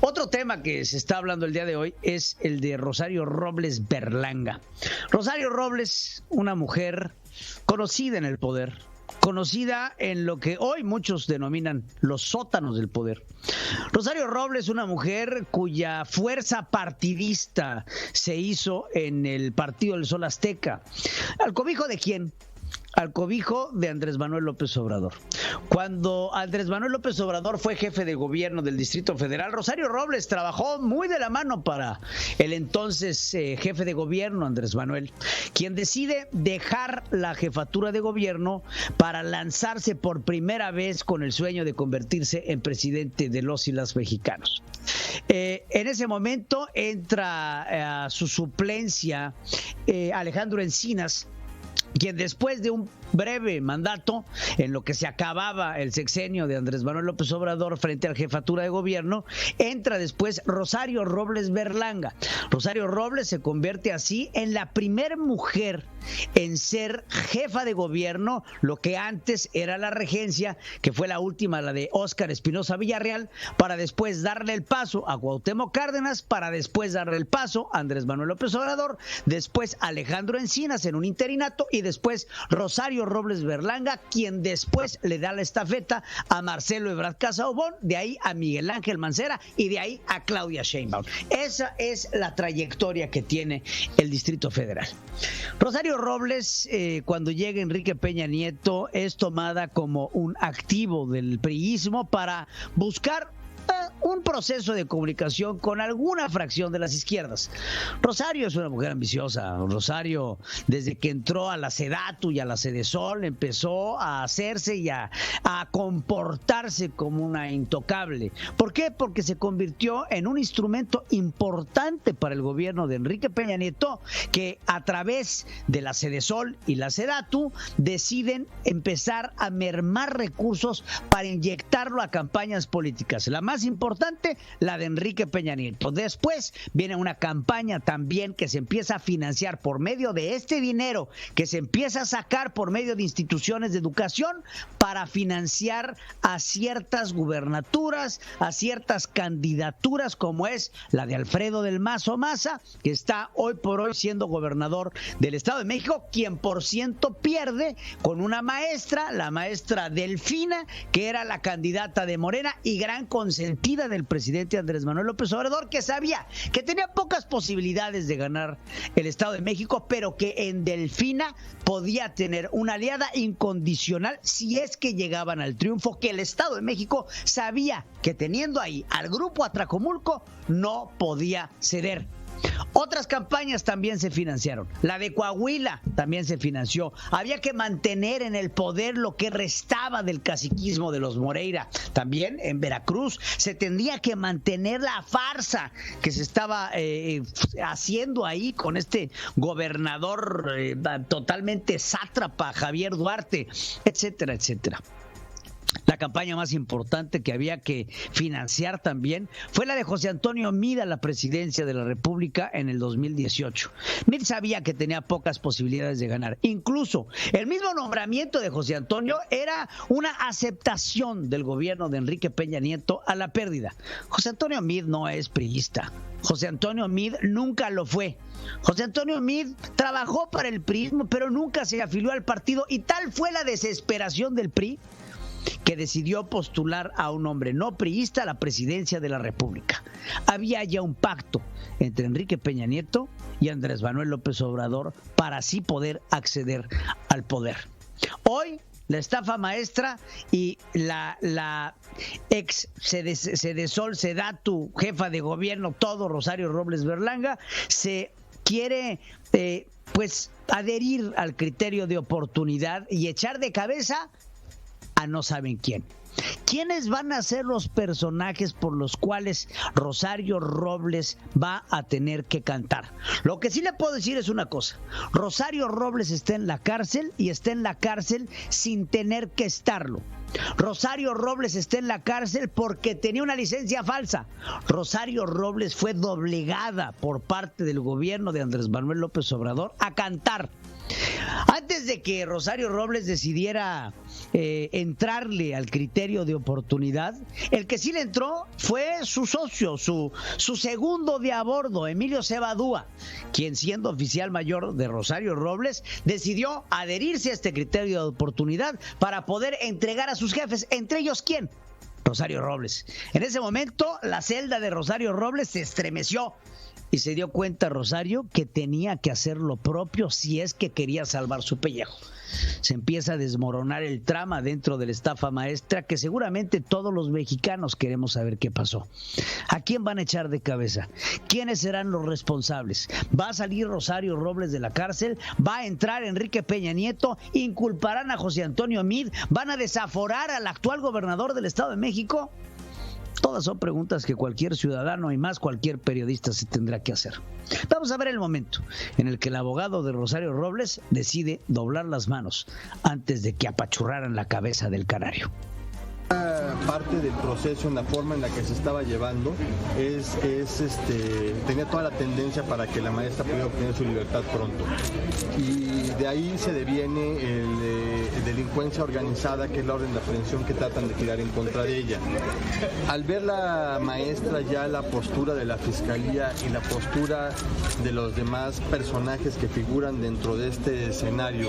Otro tema que se está hablando el día de hoy es el de Rosario Robles Berlanga. Rosario Robles, una mujer conocida en el poder, conocida en lo que hoy muchos denominan los sótanos del poder. Rosario Robles, una mujer cuya fuerza partidista se hizo en el Partido del Sol Azteca. ¿Al cobijo de quién? Al cobijo de Andrés Manuel López Obrador. Cuando Andrés Manuel López Obrador fue jefe de gobierno del Distrito Federal, Rosario Robles trabajó muy de la mano para el entonces jefe de gobierno, Andrés Manuel, quien decide dejar la jefatura de gobierno para lanzarse por primera vez con el sueño de convertirse en presidente de los y las mexicanos. En ese momento entra a su suplencia Alejandro Encinas, quien después de un breve mandato, en lo que se acababa el sexenio de Andrés Manuel López Obrador frente a la jefatura de gobierno, entra después Rosario Robles Berlanga. Rosario Robles se convierte así en la primer mujer en ser jefa de gobierno, lo que antes era la regencia, que fue la última, la de Óscar Espinosa Villarreal, para después darle el paso a Cuauhtémoc Cárdenas, para después darle el paso a Andrés Manuel López Obrador, después Alejandro Encinas en un interinato y después Rosario Robles Berlanga, quien después le da la estafeta a Marcelo Ebrard Casaubon, de ahí a Miguel Ángel Mancera y de ahí a Claudia Sheinbaum. Esa es la trayectoria que tiene el Distrito Federal. Rosario Robles, cuando llega Enrique Peña Nieto, es tomada como un activo del priismo para buscar un proceso de comunicación con alguna fracción de las izquierdas. Rosario es una mujer ambiciosa. Rosario, desde que entró a la SEDATU y a la Sedesol, empezó a hacerse y a comportarse como una intocable. ¿Por qué? Porque se convirtió en un instrumento importante para el gobierno de Enrique Peña Nieto, que a través de la Sedesol y la SEDATU deciden empezar a mermar recursos para inyectarlo a campañas políticas. La más importante, la de Enrique Peña Nieto. Después viene una campaña también que se empieza a financiar por medio de este dinero que se empieza a sacar por medio de instituciones de educación para financiar a ciertas gubernaturas, a ciertas candidaturas, como es la de Alfredo del Mazo Maza, que está hoy por hoy siendo gobernador del Estado de México, quien por ciento pierde con una maestra, la maestra Delfina, que era la candidata de Morena y gran consentida del presidente Andrés Manuel López Obrador, que sabía que tenía pocas posibilidades de ganar el Estado de México, pero que en Delfina podía tener una aliada incondicional si es que llegaban al triunfo, que el Estado de México sabía que teniendo ahí al grupo Atracomulco no podía ceder. Otras campañas también se financiaron. La de Coahuila también se financió. Había que mantener en el poder lo que restaba del caciquismo de los Moreira. También en Veracruz se tendría que mantener la farsa que se estaba haciendo ahí con este gobernador totalmente sátrapa, Javier Duarte, etcétera, etcétera. La campaña más importante que había que financiar también fue la de José Antonio Meade a la presidencia de la República en el 2018. Meade sabía que tenía pocas posibilidades de ganar. Incluso el mismo nombramiento de José Antonio era una aceptación del gobierno de Enrique Peña Nieto a la pérdida. José Antonio Meade no es priista. José Antonio Meade nunca lo fue. José Antonio Meade trabajó para el priismo, pero nunca se afilió al partido, y tal fue la desesperación del PRI que decidió postular a un hombre no priista a la presidencia de la República. Había ya un pacto entre Enrique Peña Nieto y Andrés Manuel López Obrador para así poder acceder al poder. Hoy la estafa maestra y la ex Sedesol, SEDATU, jefa de gobierno, todo Rosario Robles Berlanga, se quiere adherir al criterio de oportunidad y echar de cabeza a no saben quién. ¿Quiénes van a ser los personajes por los cuales Rosario Robles va a tener que cantar? Lo que sí le puedo decir es una cosa: Rosario Robles está en la cárcel, y está en la cárcel sin tener que estarlo. Rosario Robles está en la cárcel porque tenía una licencia falsa. Rosario Robles fue doblegada por parte del gobierno de Andrés Manuel López Obrador a cantar. Antes de que Rosario Robles decidiera entrarle al criterio de oportunidad, el que sí le entró fue su socio, su segundo de a bordo, Emilio Cebadúa, quien, siendo oficial mayor de Rosario Robles, decidió adherirse a este criterio de oportunidad para poder entregar a sus jefes. ¿Entre ellos quién? Rosario Robles. En ese momento, la celda de Rosario Robles se estremeció y se dio cuenta Rosario que tenía que hacer lo propio si es que quería salvar su pellejo. Se empieza a desmoronar el trama dentro de la estafa maestra, que seguramente todos los mexicanos queremos saber qué pasó. ¿A quién van a echar de cabeza? ¿Quiénes serán los responsables? ¿Va a salir Rosario Robles de la cárcel? ¿Va a entrar Enrique Peña Nieto? ¿Inculparán a José Antonio Meade? ¿Van a desaforar al actual gobernador del Estado de México? Todas son preguntas que cualquier ciudadano y más cualquier periodista se tendrá que hacer. Vamos a ver el momento en el que el abogado de Rosario Robles decide doblar las manos antes de que apachurraran la cabeza del canario. Parte del proceso, en la forma en la que se estaba llevando, tenía toda la tendencia para que la maestra pudiera obtener su libertad pronto. Y de ahí se deviene delincuencia organizada, que es la orden de aprehensión que tratan de tirar en contra de ella. Al ver la maestra ya la postura de la fiscalía y la postura de los demás personajes que figuran dentro de este escenario,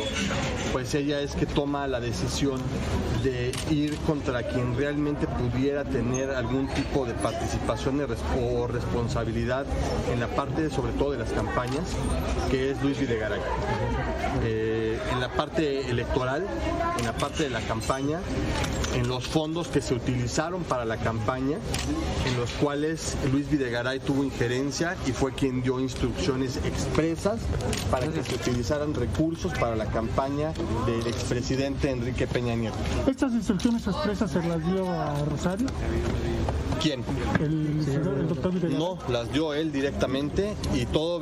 pues ella es que toma la decisión de ir contra quien realmente pudiera tener algún tipo de participación o responsabilidad en la parte, sobre todo, de las campañas, que es Luis Videgaray. En la parte electoral, en la parte de la campaña, en los fondos que se utilizaron para la campaña, en los cuales Luis Videgaray tuvo injerencia y fue quien dio instrucciones expresas para que se utilizaran recursos para la campaña del expresidente Enrique Peña Nieto. ¿Estas instrucciones expresas se las dio a Rosario? ¿Quién? El doctor Videgaray. No, las dio él directamente y todo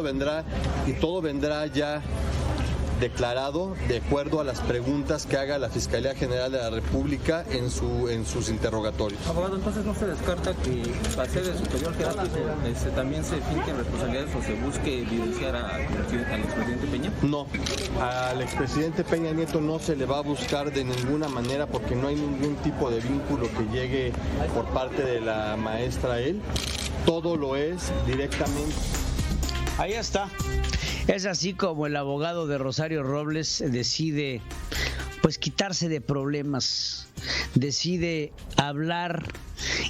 vendrá ya declarado de acuerdo a las preguntas que haga la Fiscalía General de la República en sus interrogatorios. Abogado, entonces no se descarta que la sede superior jerárquico también se finquen responsabilidades o se busque evidenciar al expresidente Peña. No, al expresidente Peña Nieto no se le va a buscar de ninguna manera porque no hay ningún tipo de vínculo que llegue por parte de la maestra a él. Todo lo es directamente. Ahí está. Es así como el abogado de Rosario Robles decide, pues, quitarse de problemas, decide hablar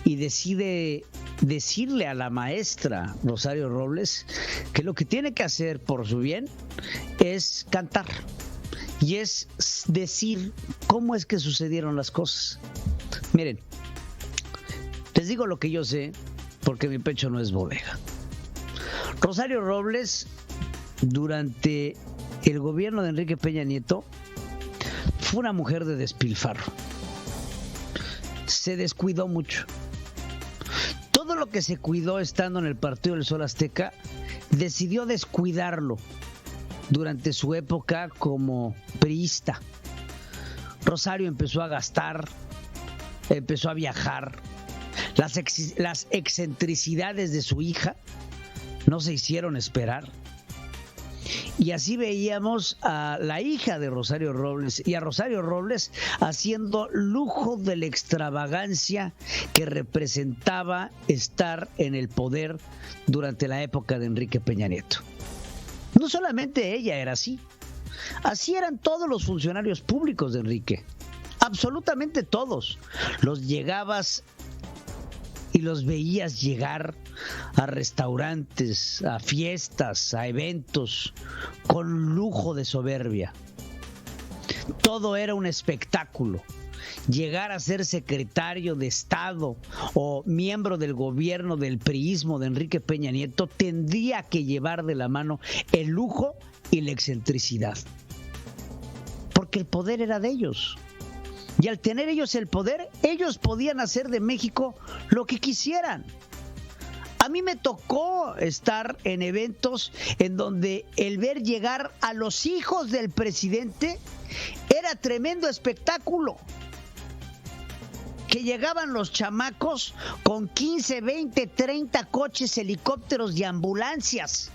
y decide decirle a la maestra Rosario Robles que lo que tiene que hacer por su bien es cantar y es decir cómo es que sucedieron las cosas. Miren, les digo lo que yo sé porque mi pecho no es bodega. Rosario Robles, durante el gobierno de Enrique Peña Nieto, fue una mujer de despilfarro. Se descuidó mucho. Todo lo que se cuidó estando en el Partido del Sol Azteca, decidió descuidarlo durante su época como priista. Rosario empezó a gastar, empezó a viajar. Las excentricidades de su hija no se hicieron esperar. Y así veíamos a la hija de Rosario Robles y a Rosario Robles haciendo lujo de la extravagancia que representaba estar en el poder durante la época de Enrique Peña Nieto. No solamente ella era así, así eran todos los funcionarios públicos de Enrique, absolutamente todos. Los llegabas y los veías llegar a restaurantes, a fiestas, a eventos, con lujo de soberbia. Todo era un espectáculo. Llegar a ser secretario de Estado o miembro del gobierno del priismo de Enrique Peña Nieto tendría que llevar de la mano el lujo y la excentricidad. Porque el poder era de ellos. Y al tener ellos el poder, ellos podían hacer de México lo que quisieran. A mí me tocó estar en eventos en donde el ver llegar a los hijos del presidente era tremendo espectáculo. Que llegaban los chamacos con 15, 20, 30 coches, helicópteros y ambulancias.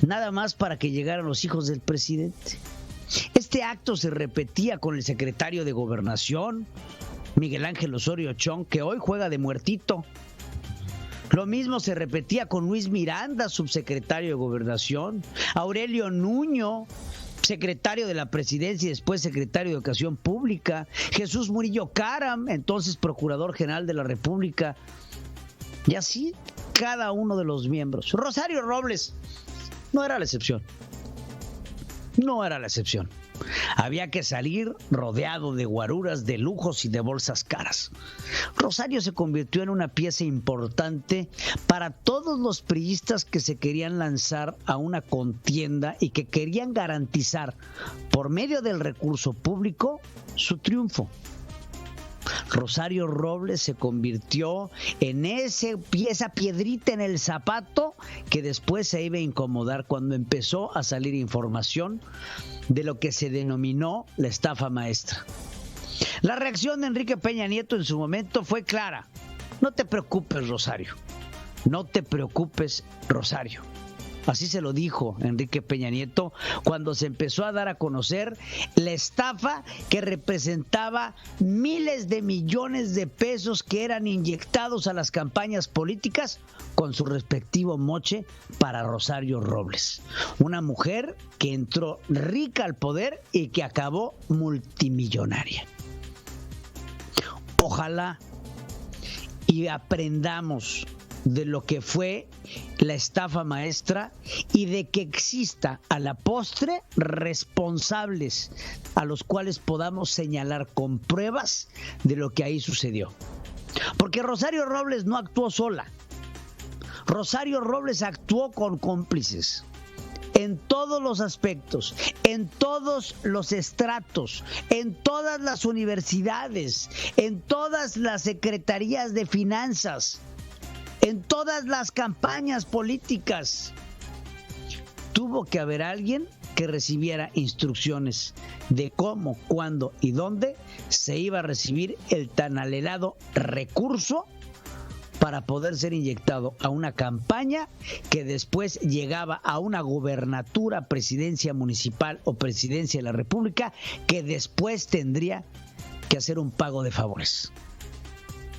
nada más para que llegaran los hijos del presidente. Este acto se repetía con el secretario de Gobernación, Miguel Ángel Osorio Chong, que hoy juega de muertito. Lo mismo se repetía con Luis Miranda, subsecretario de Gobernación, Aurelio Nuño, secretario de la Presidencia y después secretario de Educación Pública, Jesús Murillo Caram, entonces Procurador General de la República, y así cada uno de los miembros. Rosario Robles no era la excepción. No era la excepción. Había que salir rodeado de guaruras, de lujos y de bolsas caras. Rosario se convirtió en una pieza importante para todos los priistas que se querían lanzar a una contienda y que querían garantizar, por medio del recurso público, su triunfo. Rosario Robles se convirtió en esa piedrita en el zapato que después se iba a incomodar cuando empezó a salir información de lo que se denominó la estafa maestra. La reacción de Enrique Peña Nieto en su momento fue clara. No te preocupes, Rosario. No te preocupes, Rosario. Así se lo dijo Enrique Peña Nieto cuando se empezó a dar a conocer la estafa que representaba miles de millones de pesos que eran inyectados a las campañas políticas con su respectivo moche para Rosario Robles. Una mujer que entró rica al poder y que acabó multimillonaria. Ojalá y aprendamos de lo que fue la estafa maestra y de que exista a la postre responsables a los cuales podamos señalar con pruebas de lo que ahí sucedió. Porque Rosario Robles no actuó sola. Rosario Robles actuó con cómplices en todos los aspectos, en todos los estratos, en todas las universidades, en todas las secretarías de finanzas, en todas las campañas políticas. Tuvo que haber alguien que recibiera instrucciones de cómo, cuándo y dónde se iba a recibir el tan anhelado recurso para poder ser inyectado a una campaña que después llegaba a una gubernatura, presidencia municipal o presidencia de la República, que después tendría que hacer un pago de favores.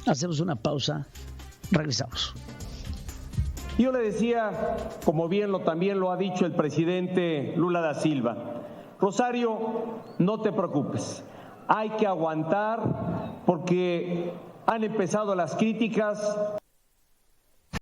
Hacemos una pausa. Regresamos. Yo le decía, como también lo ha dicho el presidente Lula da Silva, Rosario, no te preocupes, hay que aguantar porque han empezado las críticas.